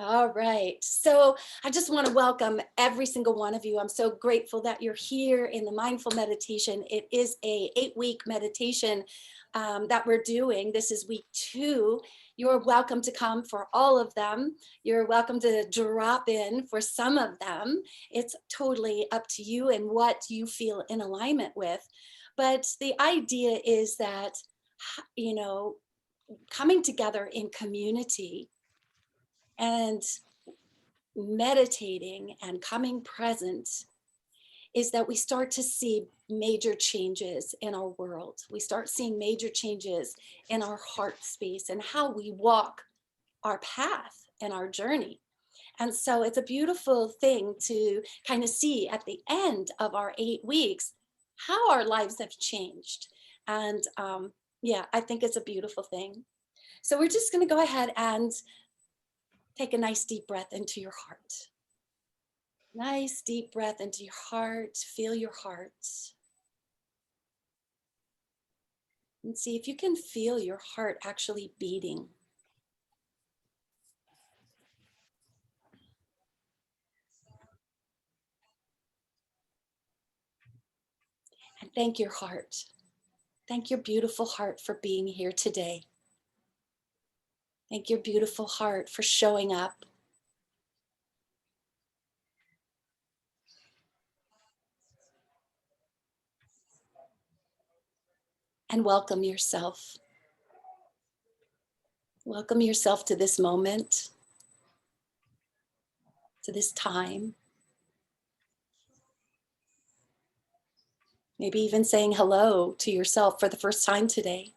All right. So I just want to welcome every single one of you. I'm so grateful that you're here in the mindful meditation. It is a 8-week meditation that we're doing. This is week 2. You're welcome to come for all of them. You're welcome to drop in for some of them. It's totally up to you and what you feel in alignment with. But the idea is that, you know, coming together in community and meditating and coming present is that we start to see major changes in our world. We start seeing major changes in our heart space and how we walk our path and our journey. And so it's a beautiful thing to kind of see at the end of our 8 weeks how our lives have changed. And yeah, I think it's a beautiful thing. So we're just going to go ahead and take a nice deep breath into your heart. Nice deep breath into your heart. Feel your heart. And see if you can feel your heart actually beating. And thank your heart. Thank your beautiful heart for being here today. Thank your beautiful heart for showing up. And welcome yourself. Welcome yourself to this moment, to this time. Maybe even saying hello to yourself for the first time today.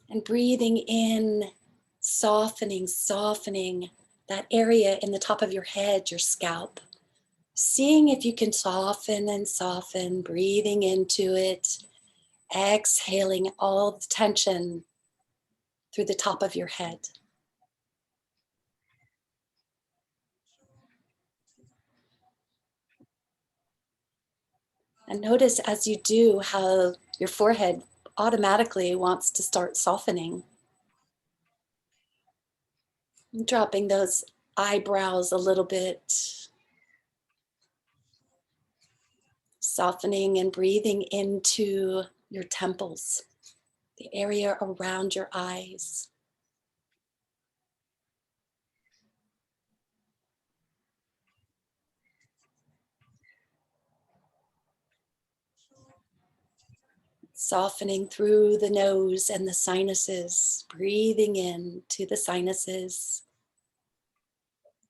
And breathing in, softening that area in the top of your head, your scalp. Seeing if you can soften and soften, breathing into it, exhaling all the tension through the top of your head. And notice as you do how your forehead automatically wants to start softening. And dropping those eyebrows a little bit. Softening and breathing into your temples, the area around your eyes. Softening through the nose and the sinuses, breathing in to the sinuses,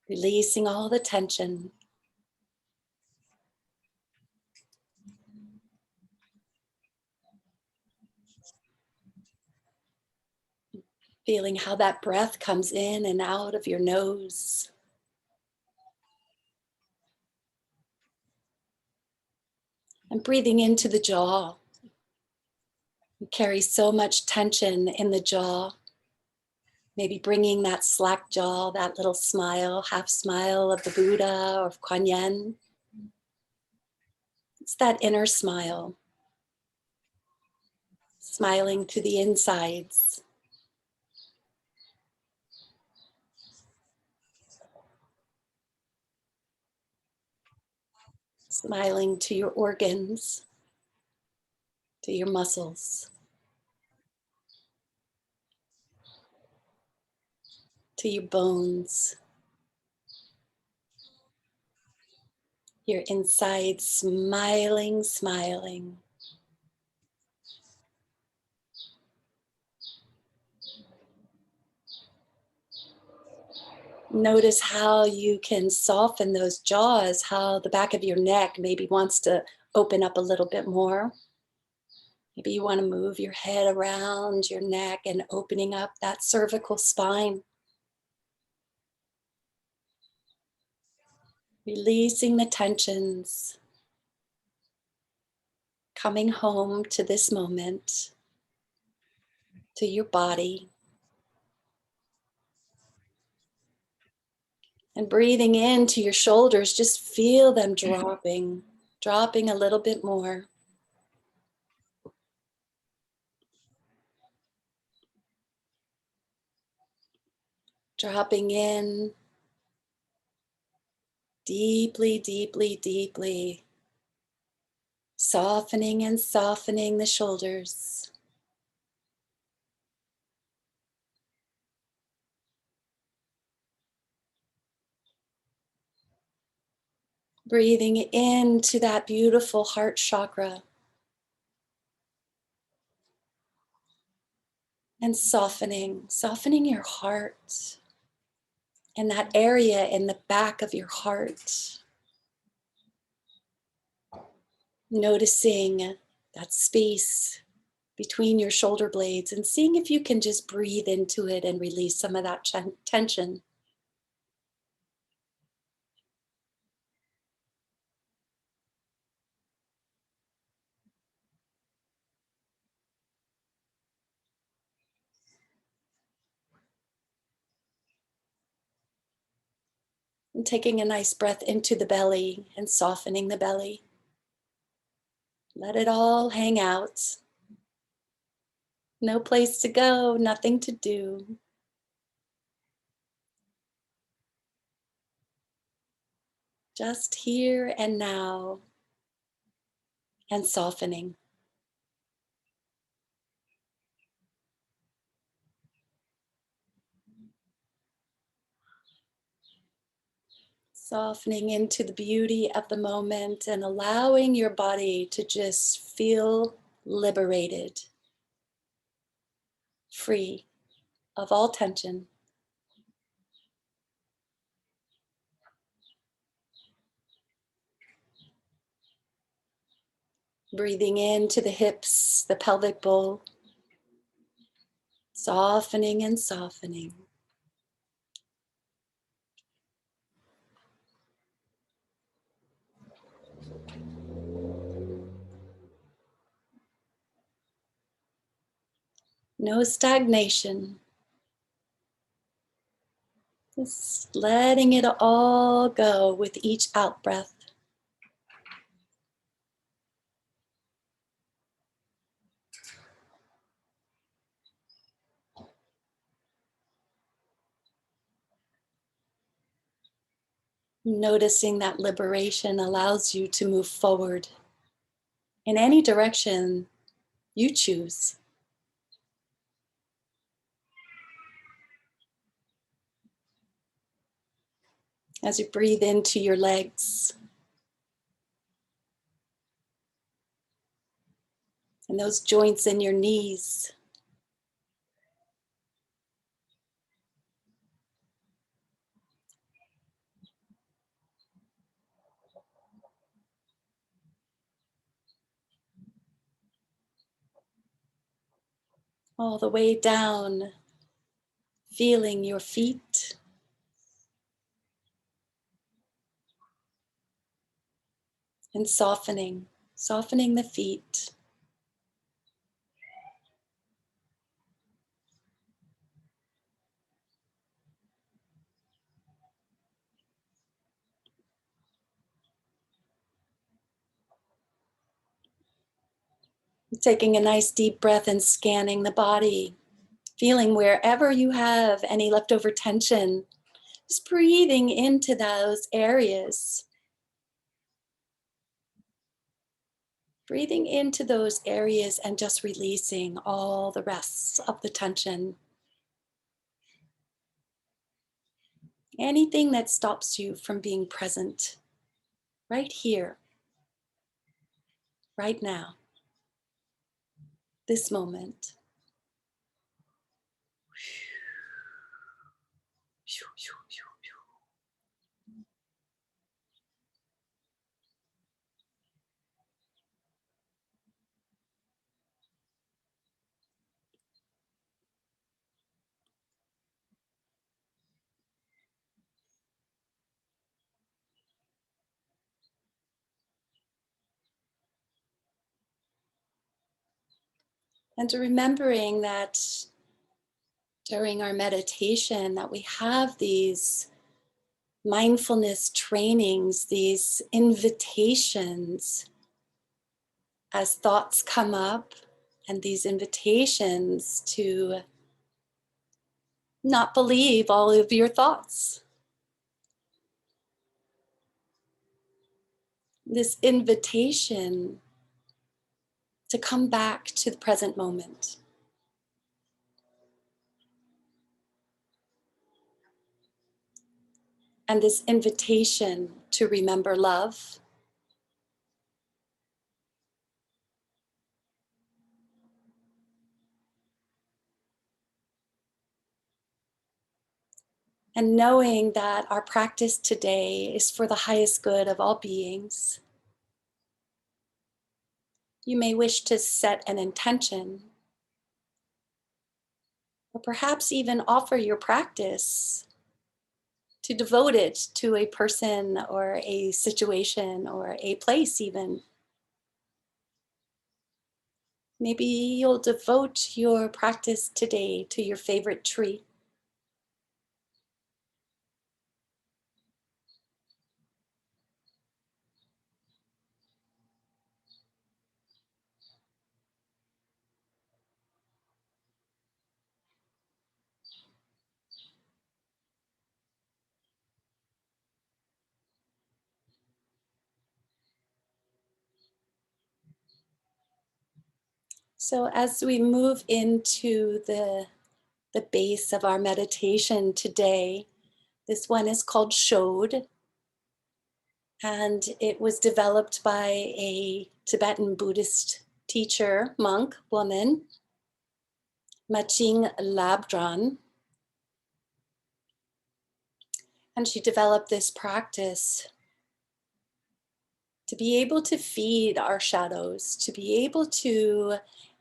releasing all the tension. Feeling how that breath comes in and out of your nose. And breathing into the jaw. You carry so much tension in the jaw. Maybe bringing that slack jaw, that little smile, half smile of the Buddha or of Kuan Yin. It's that inner smile. Smiling to the insides. Smiling to your organs, to your muscles, to your bones, your insides, smiling. Notice how you can soften those jaws, how the back of your neck maybe wants to open up a little bit more. Maybe you want to move your head around your neck and opening up that cervical spine. Releasing the tensions. Coming home to this moment, to your body. And breathing into your shoulders, just feel them dropping a little bit more. Dropping in deeply, deeply, deeply. Softening and softening the shoulders. Breathing into that beautiful heart chakra. And softening your heart. And that area in the back of your heart. Noticing that space between your shoulder blades and seeing if you can just breathe into it and release some of that tension. And taking a nice breath into the belly and softening the belly. Let it all hang out. No place to go, nothing to do. Just here and now, and softening. Softening into the beauty of the moment and allowing your body to just feel liberated, free of all tension. Breathing into the hips, the pelvic bowl, softening and softening. No stagnation. Just letting it all go with each out breath. Noticing that liberation allows you to move forward in any direction you choose. As you breathe into your legs and those joints in your knees. All the way down, feeling your feet. And softening the feet. Taking a nice deep breath and scanning the body. Feeling wherever you have any leftover tension, just breathing into those areas. Breathing into those areas and just releasing all the rest of the tension. Anything that stops you from being present right here, right now, this moment. And remembering that during our meditation that we have these mindfulness trainings, these invitations as thoughts come up, and these invitations to not believe all of your thoughts. This invitation to come back to the present moment. And this invitation to remember love. And knowing that our practice today is for the highest good of all beings. You may wish to set an intention, or perhaps even offer your practice to devote it to a person or a situation or a place even. Maybe you'll devote your practice today to your favorite tree. So as we move into the base of our meditation today, this one is called Chöd, and it was developed by a Tibetan Buddhist teacher, monk, woman, Machig Labdrön. And she developed this practice to be able to feed our shadows, to be able to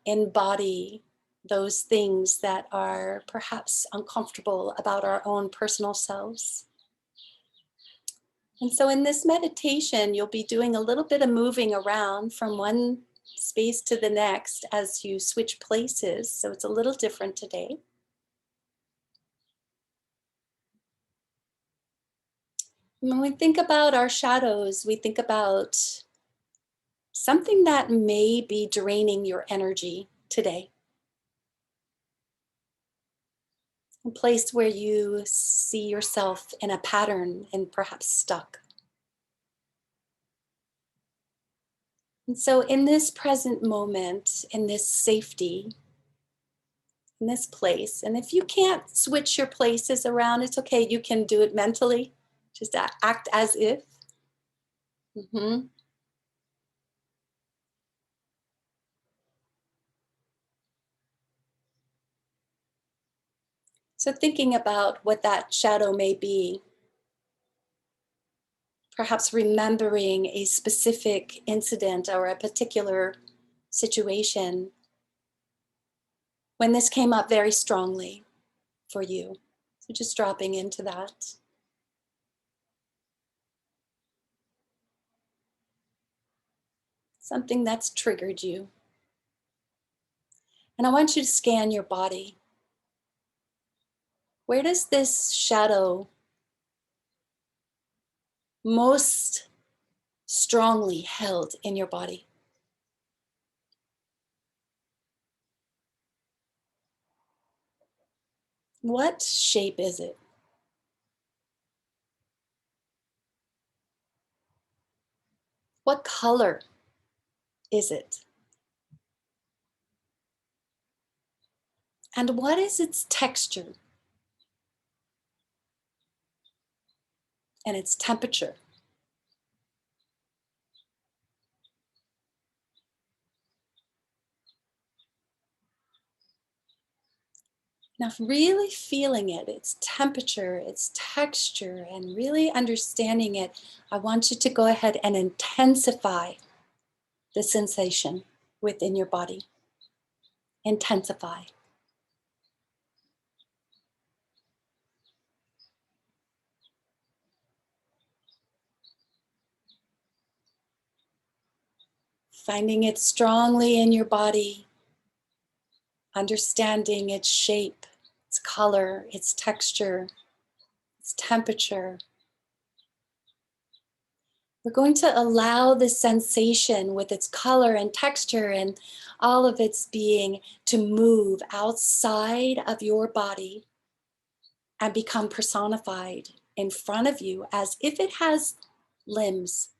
embody those things that are perhaps uncomfortable about our own personal selves. And so in this meditation, you'll be doing a little bit of moving around from one space to the next as you switch places. So it's a little different today. When we think about our shadows, we think about something that may be draining your energy today. A place where you see yourself in a pattern and perhaps stuck. And so in this present moment, in this safety, in this place, and if you can't switch your places around, it's okay, you can do it mentally. Just act as if. Mm-hmm. So thinking about what that shadow may be, perhaps remembering a specific incident or a particular situation when this came up very strongly for you. So just dropping into that. Something that's triggered you. And I want you to scan your body. Where does this shadow most strongly held in your body? What shape is it? What color is it? And what is its texture and its temperature? Now, really feeling it, its temperature, its texture, and really understanding it, I want you to go ahead and intensify the sensation within your body. Intensify. Finding it strongly in your body, understanding its shape, its color, its texture, its temperature. We're going to allow this sensation with its color and texture and all of its being to move outside of your body and become personified in front of you as if it has limbs,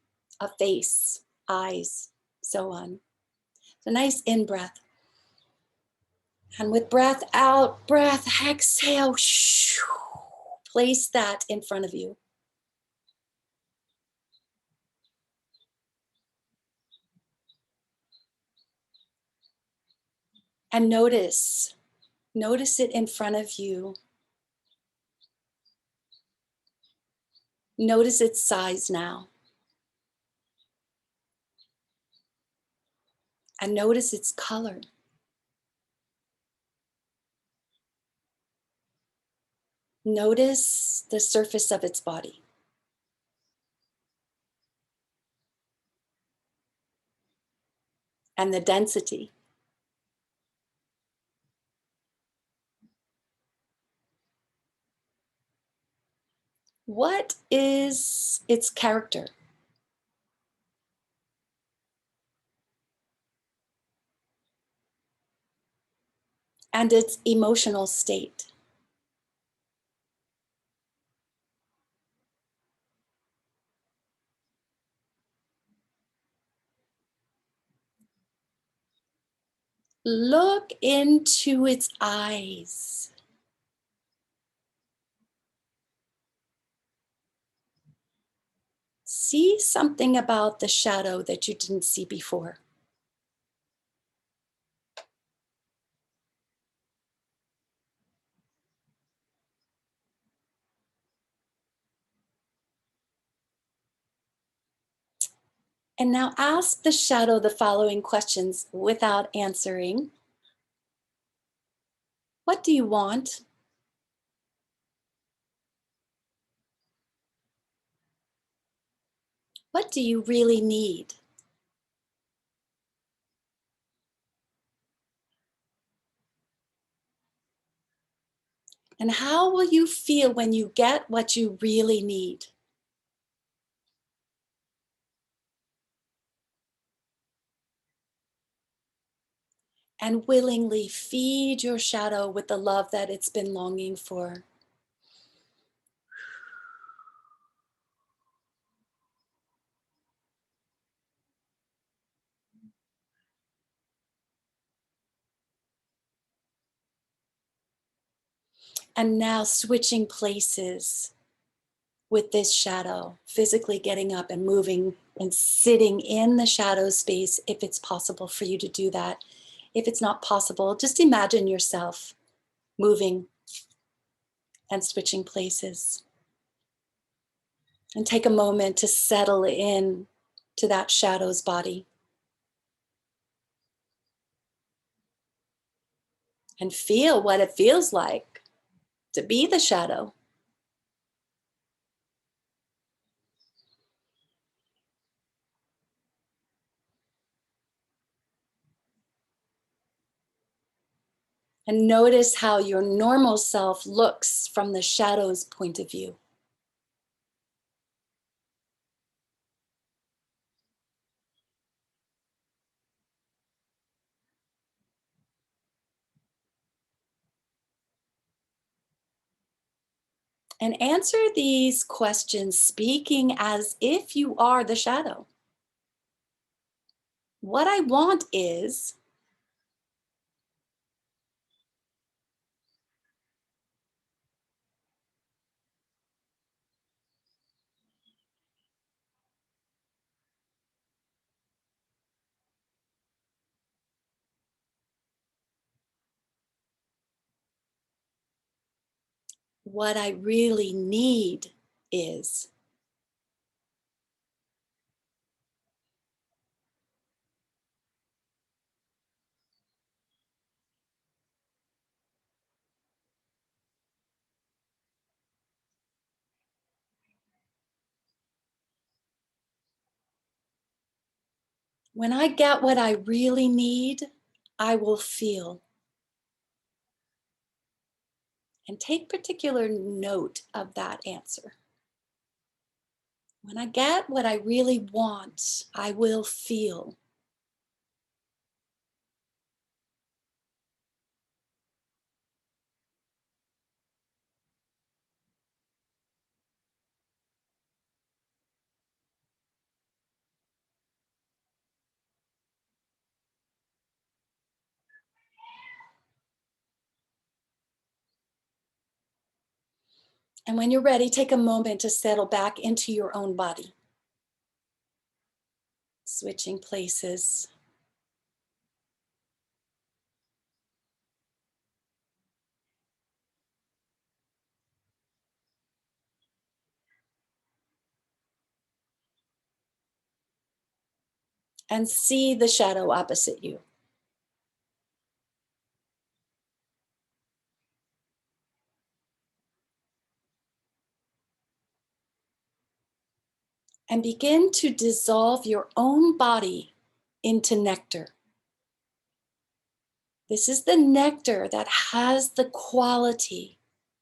a face, eyes, so on. So nice in-breath. And with breath out, breath, exhale, place that in front of you. And notice it in front of you. Notice its size now. And notice its color. Notice the surface of its body. And the density. What is its character? And its emotional state? Look into its eyes. See something about the shadow that you didn't see before. And now ask the shadow the following questions without answering. What do you want? What do you really need? And how will you feel when you get what you really need? And willingly feed your shadow with the love that it's been longing for. And now switching places with this shadow, physically getting up and moving and sitting in the shadow space if it's possible for you to do that. If it's not possible, just imagine yourself moving and switching places. And take a moment to settle in to that shadow's body. And feel what it feels like to be the shadow. And notice how your normal self looks from the shadow's point of view. And answer these questions speaking as if you are the shadow. What I want is, what I really need is. When I get what I really need, I will feel. And take particular note of that answer. When I get what I really want, I will feel. And when you're ready, take a moment to settle back into your own body. Switching places. And see the shadow opposite you. And begin to dissolve your own body into nectar. This is the nectar that has the quality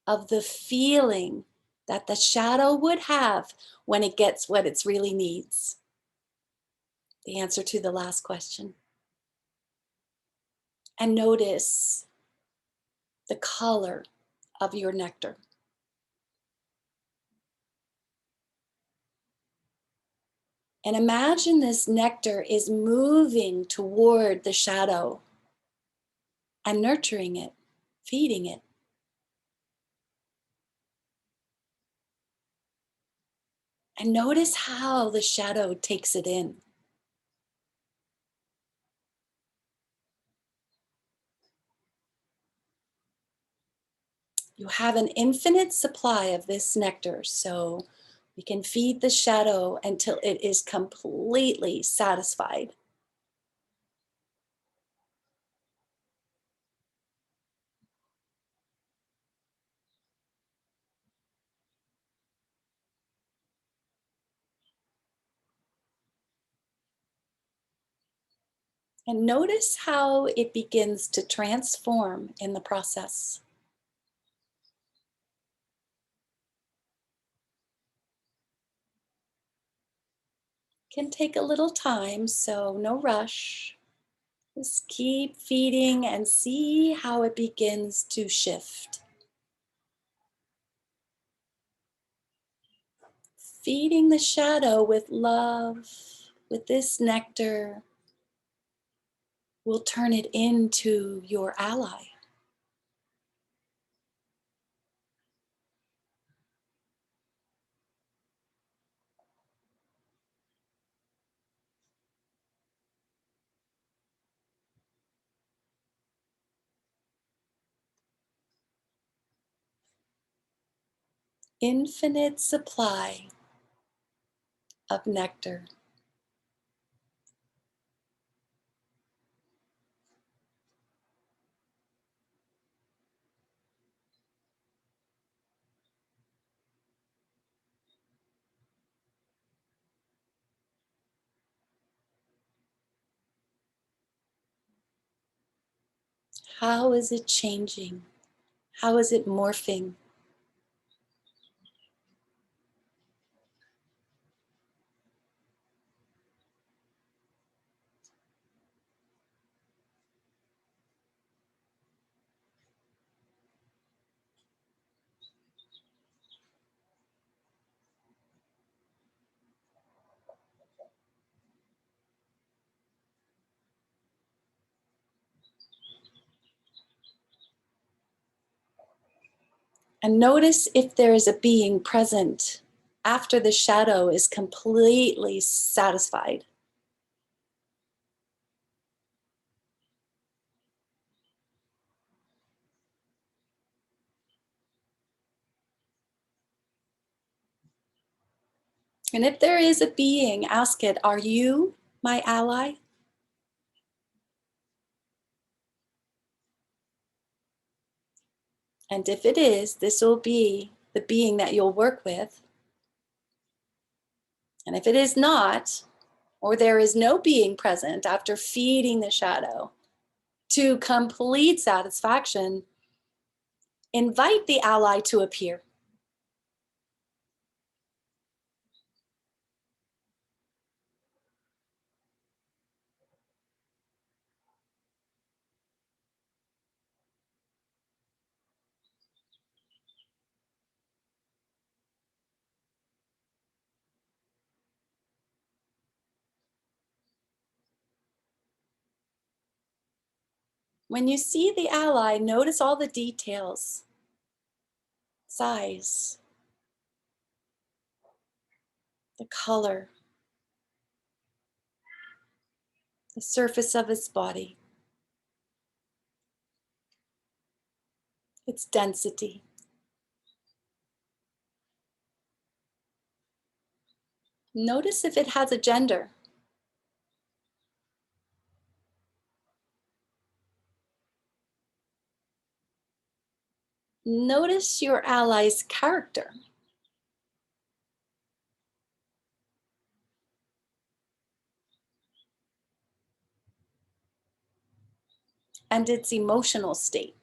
of the feeling that the shadow would have when it gets what it really needs. The answer to the last question. And notice the color of your nectar. And imagine this nectar is moving toward the shadow and nurturing it, feeding it. And notice how the shadow takes it in. You have an infinite supply of this nectar, so we can feed the shadow until it is completely satisfied. And notice how it begins to transform in the process. Can take a little time, so no rush. Just keep feeding and see how it begins to shift. Feeding the shadow with love, with this nectar, will turn it into your ally. Infinite supply of nectar. How is it changing? How is it morphing? And notice if there is a being present after the shadow is completely satisfied. And if there is a being, ask it, are you my ally? And if it is, this will be the being that you'll work with. And if it is not, or there is no being present after feeding the shadow to complete satisfaction, invite the ally to appear. When you see the ally, notice all the details. Size, the color, the surface of its body, its density. Notice if it has a gender. Notice your ally's character. And its emotional state.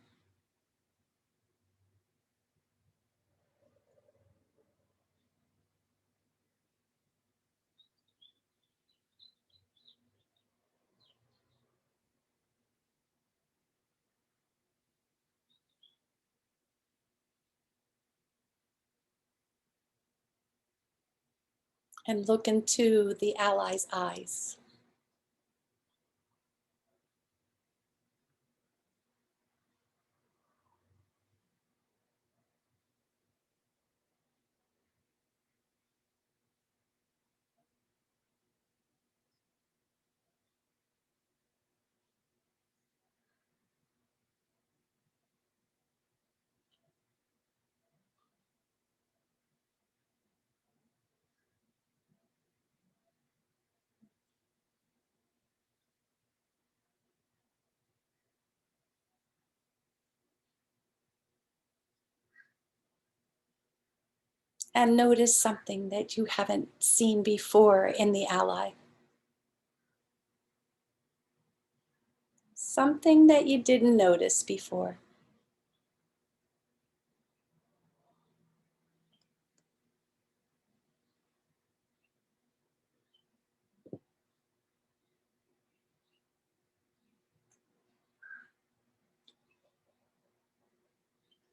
And look into the ally's eyes. And notice something that you haven't seen before in the ally. Something that you didn't notice before.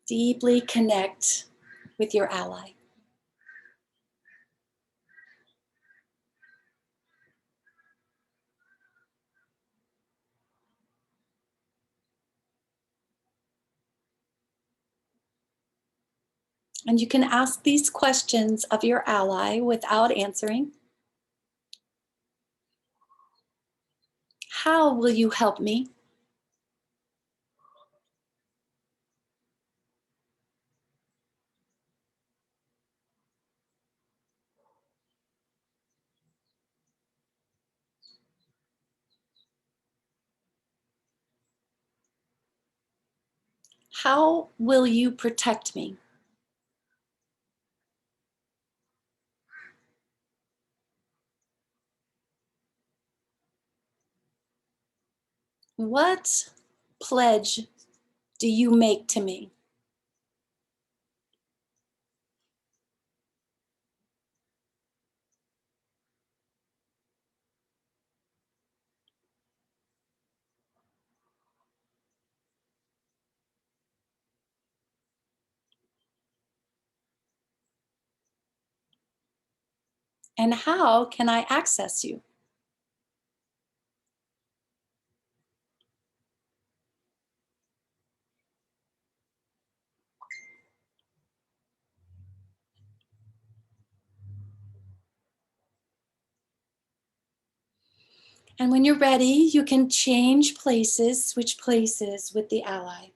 Deeply connect with your ally. And you can ask these questions of your ally without answering. How will you help me? How will you protect me? What pledge do you make to me? And how can I access you? And when you're ready, you can change places, switch places with the ally.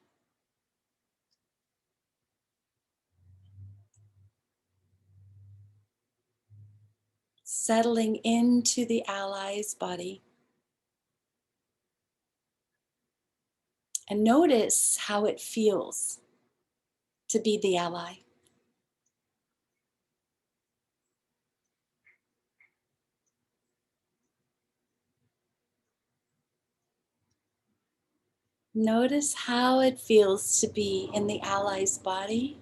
Settling into the ally's body. And notice how it feels to be the ally. Notice how it feels to be in the ally's body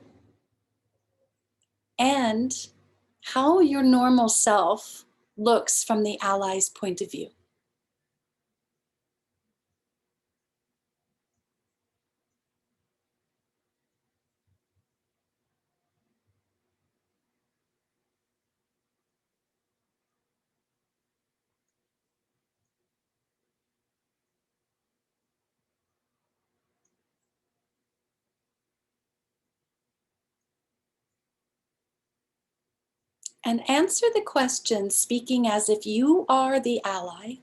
and how your normal self looks from the ally's point of view. And answer the question speaking as if you are the ally.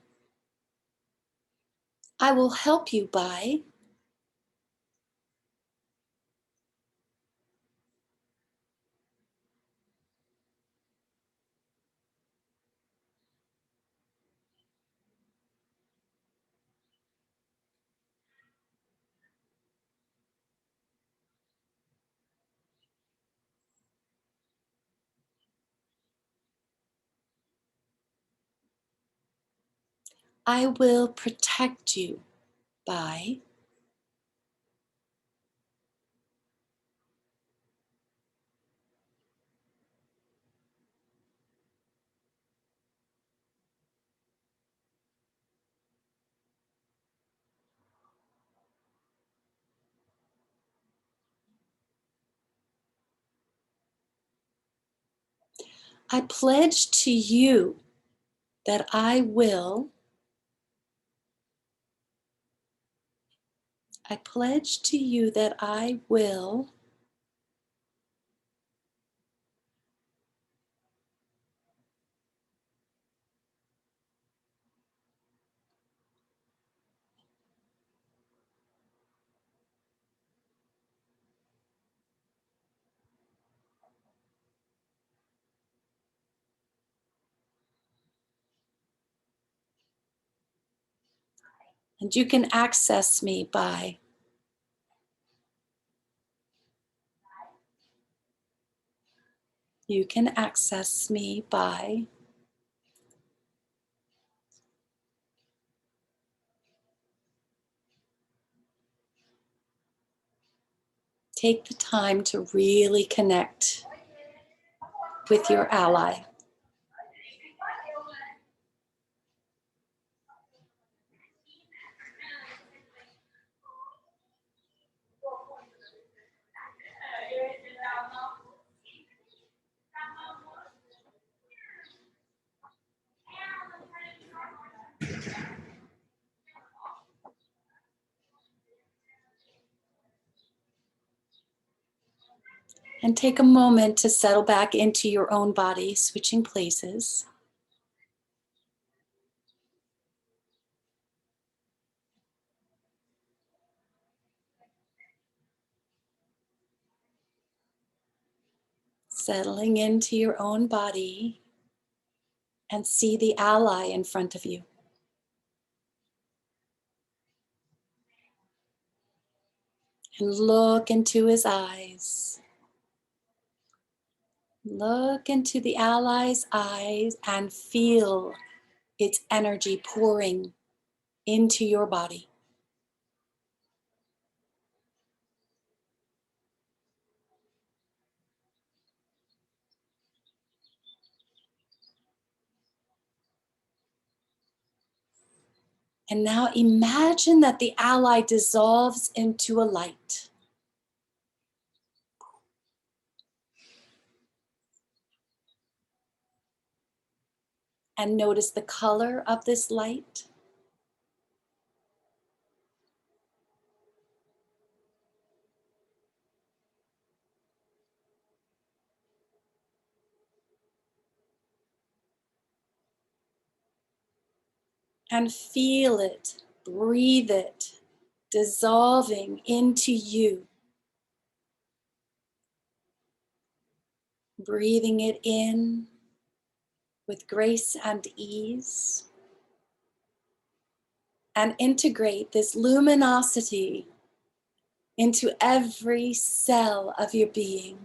I will help you by. I will protect you by. I pledge to you that I will. I pledge to you that I will. And you can access me by. You can access me by. Take the time to really connect with your ally. And take a moment to settle back into your own body, switching places. Settling into your own body and see the ally in front of you. And look into his eyes. Look into the ally's eyes and feel its energy pouring into your body. And now imagine that the ally dissolves into a light. And notice the color of this light. And feel it, breathe it, dissolving into you. Breathing it in with grace and ease. And integrate this luminosity into every cell of your being.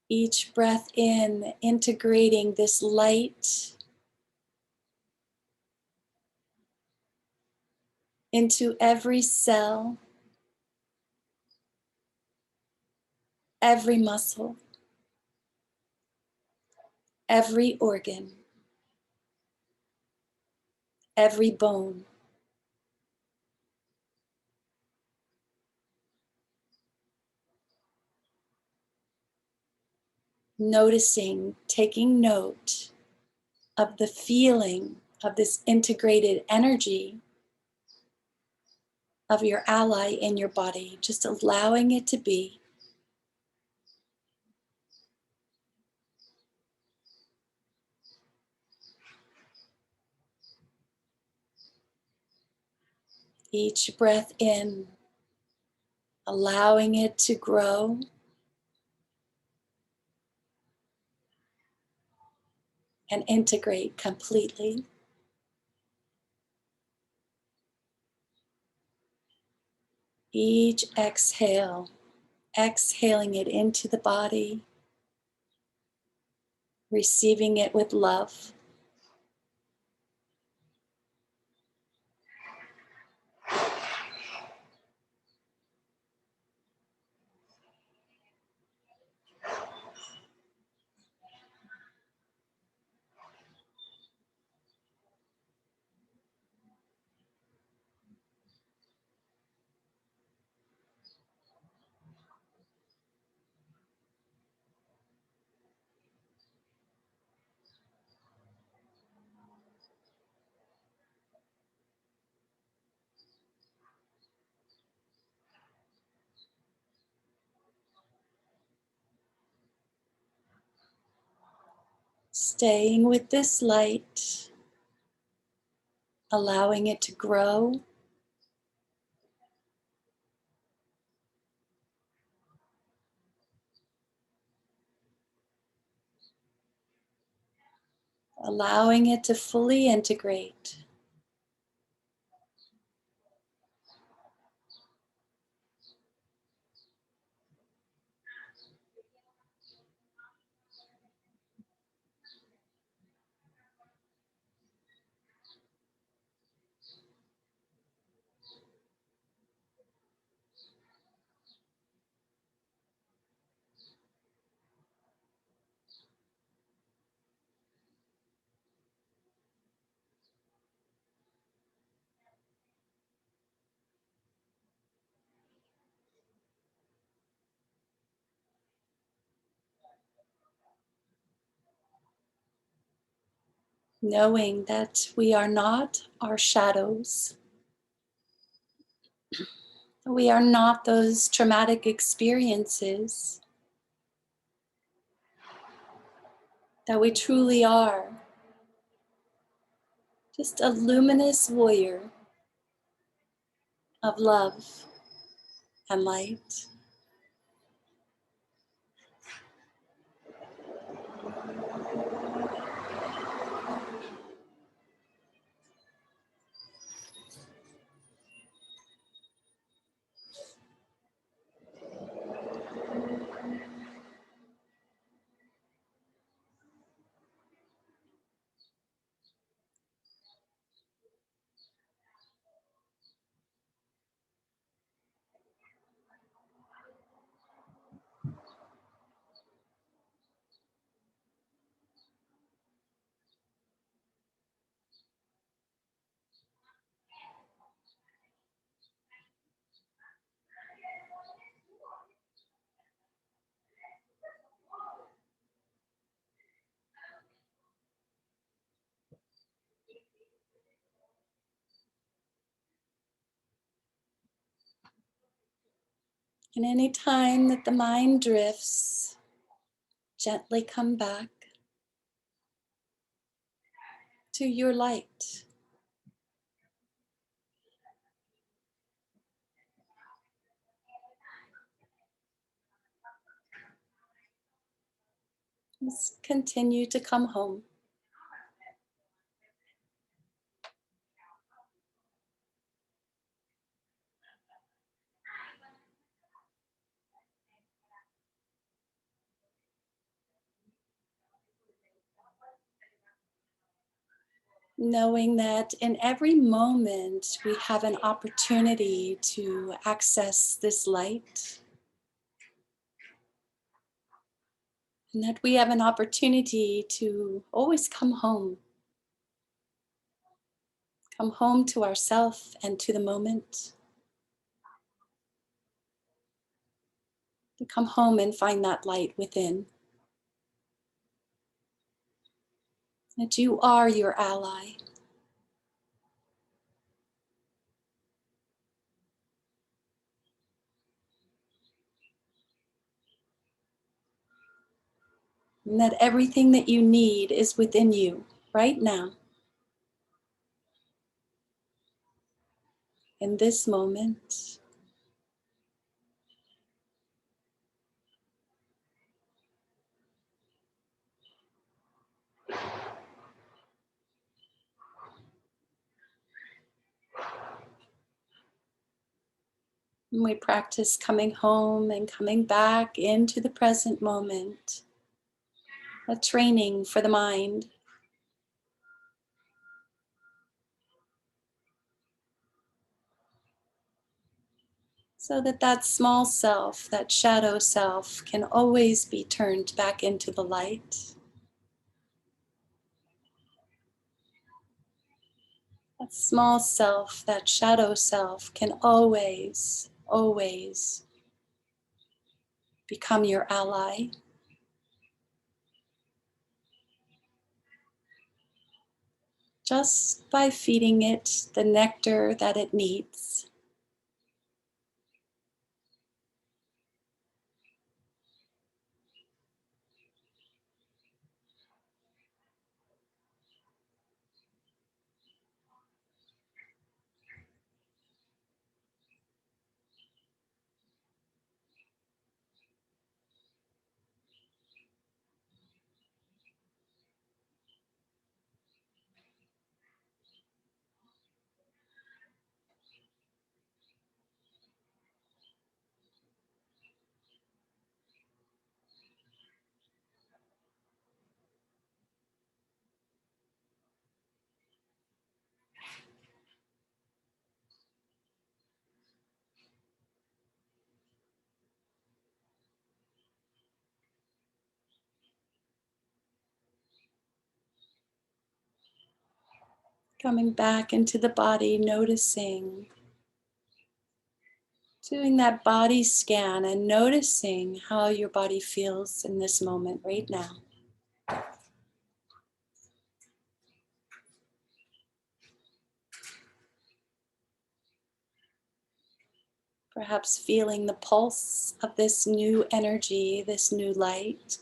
Each breath in, integrating this light into every cell, every muscle, every organ, every bone. Noticing, taking note of the feeling of this integrated energy of your ally in your body, just allowing it to be. Each breath in, allowing it to grow. And integrate completely. Each exhale, exhaling it into the body, receiving it with love. Staying with this light, allowing it to grow. Allowing it to fully integrate. Knowing that we are not our shadows. We are not those traumatic experiences. That we truly are just a luminous warrior of love and light. And any time that the mind drifts, gently come back to your light. Just continue to come home. Knowing that in every moment we have an opportunity to access this light. And that we have an opportunity to always come home. Come home to ourself and to the moment. To come home and find that light within. That you are your ally. And that everything that you need is within you right now, in this moment. And we practice coming home and coming back into the present moment, a training for the mind. So that that small self, that shadow self, can always be turned back into the light. That small self, that shadow self, can always, always become your ally. Just by feeding it the nectar that it needs. Coming back into the body, noticing, doing that body scan and noticing how your body feels in this moment right now. Perhaps feeling the pulse of this new energy, this new light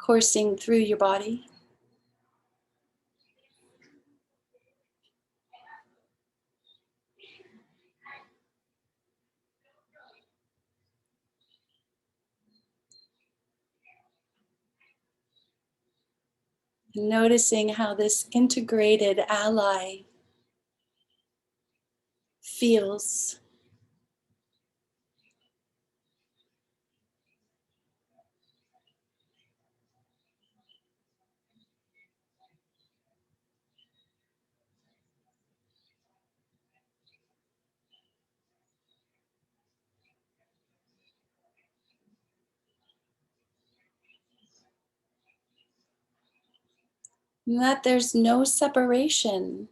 coursing through your body. And noticing how this integrated ally feels. And that there's no separation.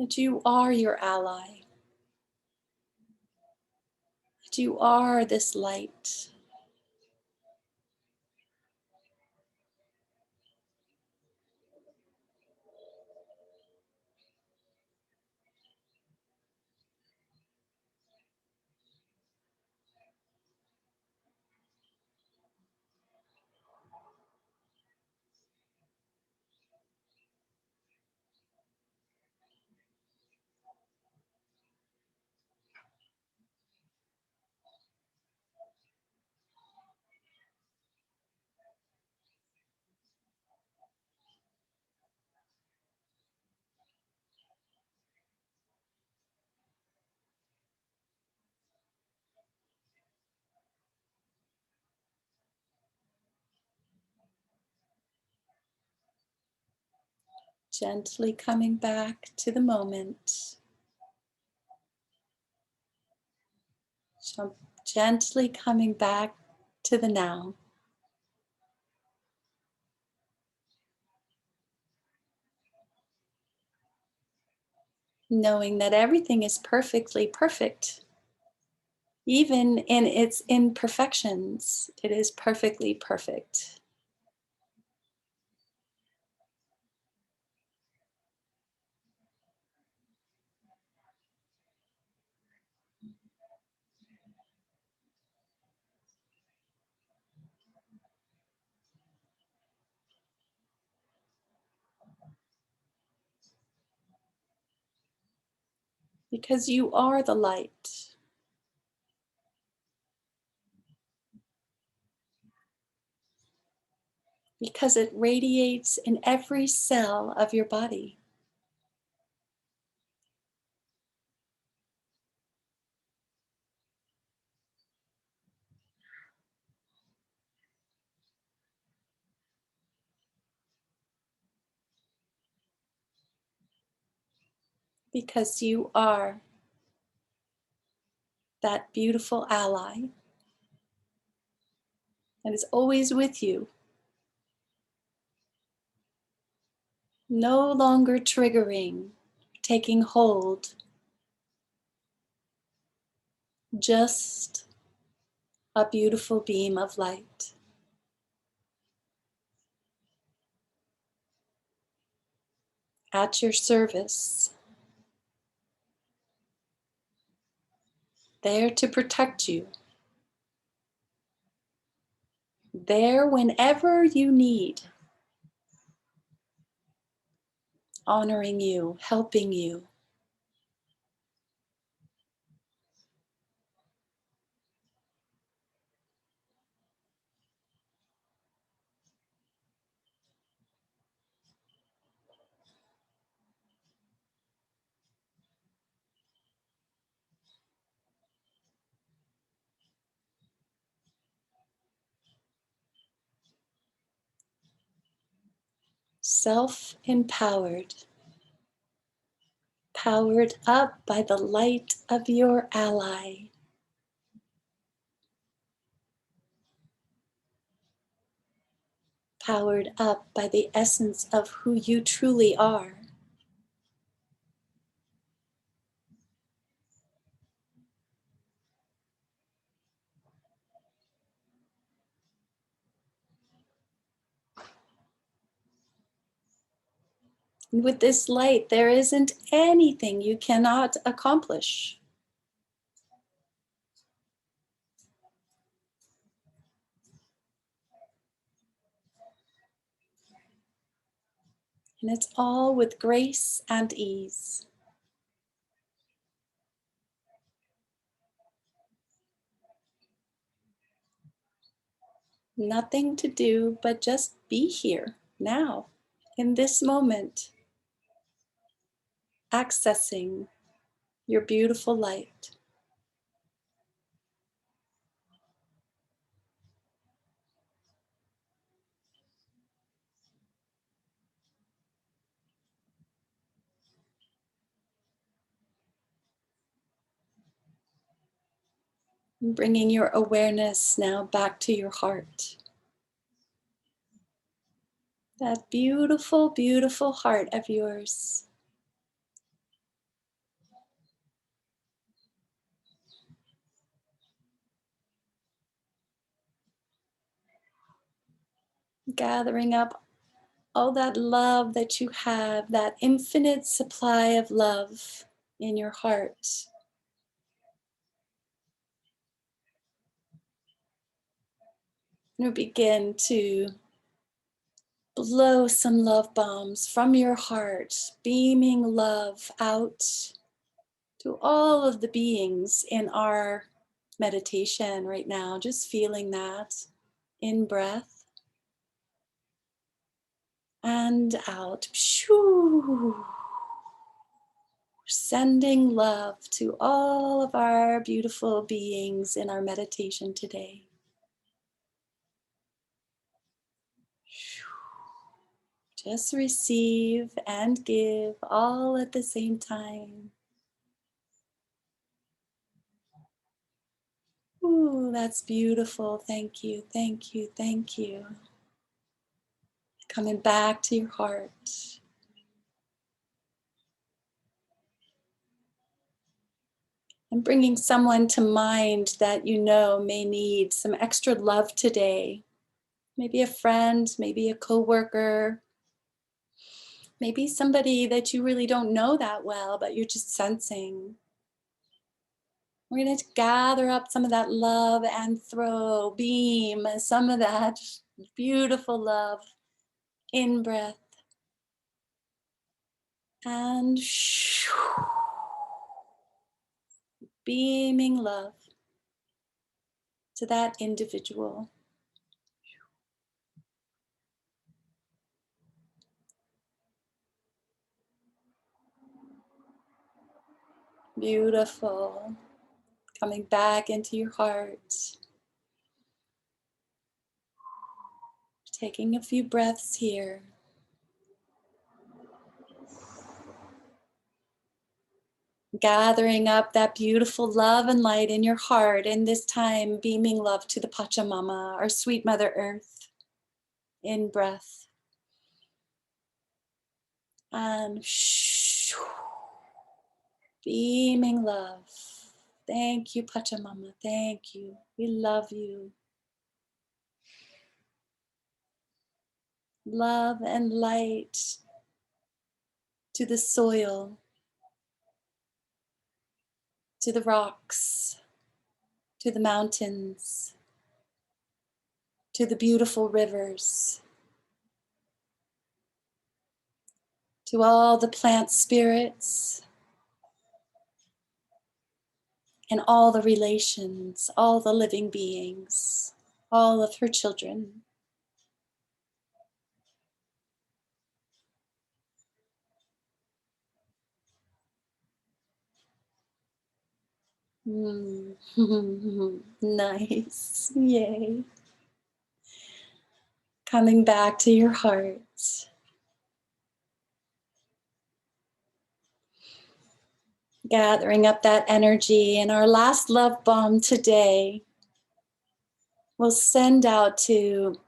That you are your ally. That you are this light. Gently coming back to the moment. Gently coming back to the now. Knowing that everything is perfectly perfect. Even in its imperfections, it is perfectly perfect. because you are the light. Because it radiates in every cell of your body. Because you are that beautiful ally that is always with you, no longer triggering, taking hold, just a beautiful beam of light. At your service, there to protect you, there whenever you need, honoring you, helping you. Self-empowered, powered up by the light of your ally. Powered up by the essence of who you truly are. And with this light, there isn't anything you cannot accomplish. And it's all with grace and ease. Nothing to do but just be here now, in this moment, accessing your beautiful light. Bringing your awareness now back to your heart. That beautiful, beautiful heart of yours. Gathering up all that love that you have, that infinite supply of love in your heart. You begin to blow some love bombs from your heart, beaming love out to all of the beings in our meditation right now. Just feeling that in breath and out. Sending love to all of our beautiful beings in our meditation today. Just receive and give all at the same time. Ooh, that's beautiful. Thank you, thank you, thank you. Coming back to your heart. And bringing someone to mind that you know may need some extra love today. Maybe a friend, maybe a coworker, maybe somebody that you really don't know that well, but you're just sensing. We're going to gather up some of that love and beam some of that beautiful love in breath. And beaming love to that individual. Beautiful. Coming back into your heart. Taking a few breaths here. Gathering up that beautiful love and light in your heart, and this time beaming love to the Pachamama, our sweet Mother Earth, in breath. And beaming love. Thank you, Pachamama. Thank you. We love you. Love and light to the soil, to the rocks, to the mountains, to the beautiful rivers, to all the plant spirits, and all the relations, all the living beings, all of her children. Nice. Yay. Coming back to your heart. Gathering up that energy, and our last love bomb today will send out to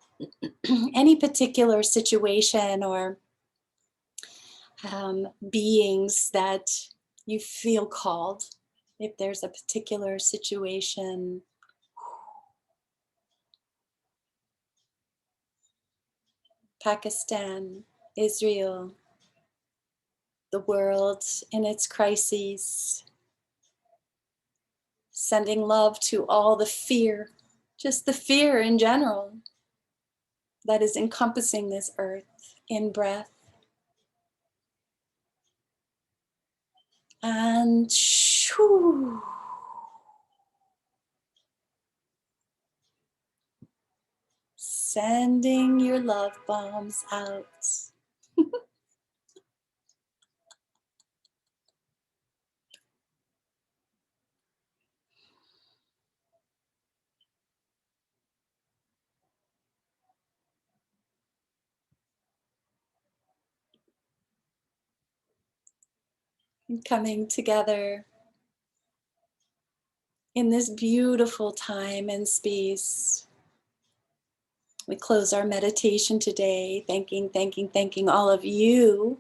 any particular situation or beings that you feel called. If there's a particular situation, Pakistan, Israel, the world in its crises, sending love to all the fear, just the fear in general that is encompassing this earth in breath. And shoo, sending your love bombs out. And coming together in this beautiful time and space. We close our meditation today, thanking all of you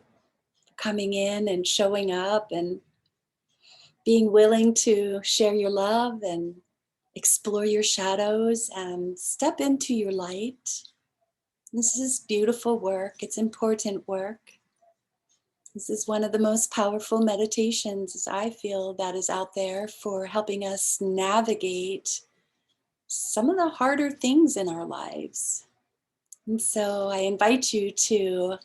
for coming in and showing up and being willing to share your love and explore your shadows and step into your light. This is beautiful work. It's important work. This is one of the most powerful meditations I feel that is out there for helping us navigate some of the harder things in our lives. And so I invite you to,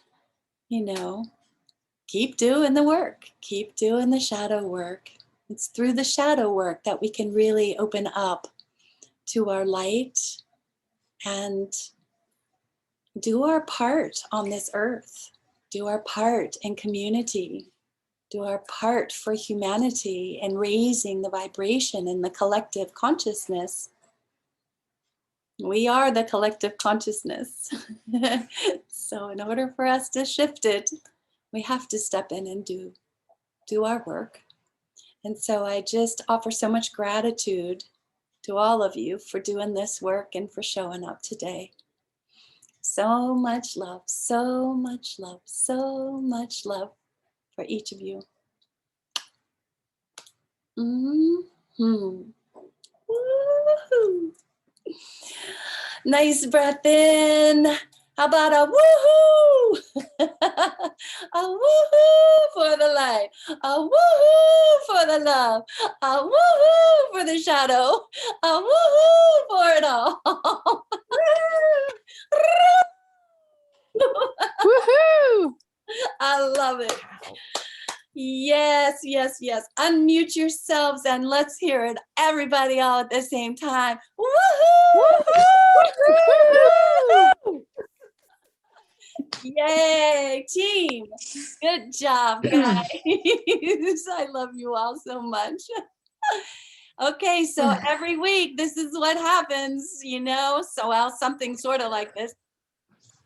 keep doing the work, keep doing the shadow work. It's through the shadow work that we can really open up to our light and do our part on this earth, do our part in community, do our part for humanity and raising the vibration in the collective consciousness. We are the collective consciousness. So in order for us to shift it, we have to step in and do our work. And so I just offer so much gratitude to all of you for doing this work and for showing up today. So much love, so much love, so much love for each of you. Mm-hmm. Woo-hoo. Nice breath in. How about a woohoo? A woohoo for the light. A woohoo for the love. A woohoo for the shadow. A woohoo for it all. Woohoo! I love it. Yes, yes, yes. Unmute yourselves and let's hear it. Everybody all at the same time. Woohoo! Yay, team. Good job, guys. I love you all so much. Okay, so every week, this is what happens, so well, something sort of like this.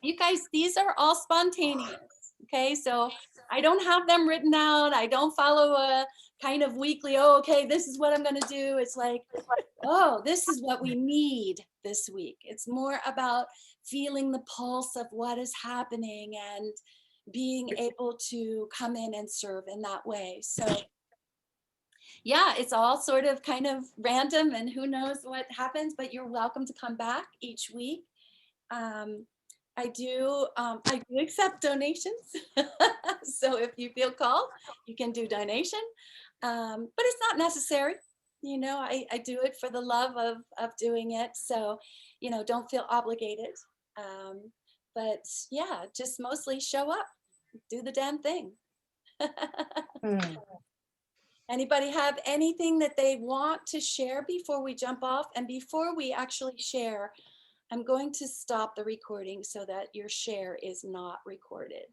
You guys, these are all spontaneous, okay? So I don't have them written out. I don't follow a kind of weekly, oh, okay, this is what I'm gonna do. It's like, oh, this is what we need this week. It's more about feeling the pulse of what is happening and being able to come in and serve in that way. So yeah, it's all sort of kind of random and who knows what happens, but you're welcome to come back each week. Um, I do accept donations. So if you feel called, you can do donation, but it's not necessary. I do it for the love of doing it. So, don't feel obligated. But yeah, just mostly show up, do the damn thing. Anybody have anything that they want to share before we jump off? And before we actually share, I'm going to stop the recording so that your share is not recorded.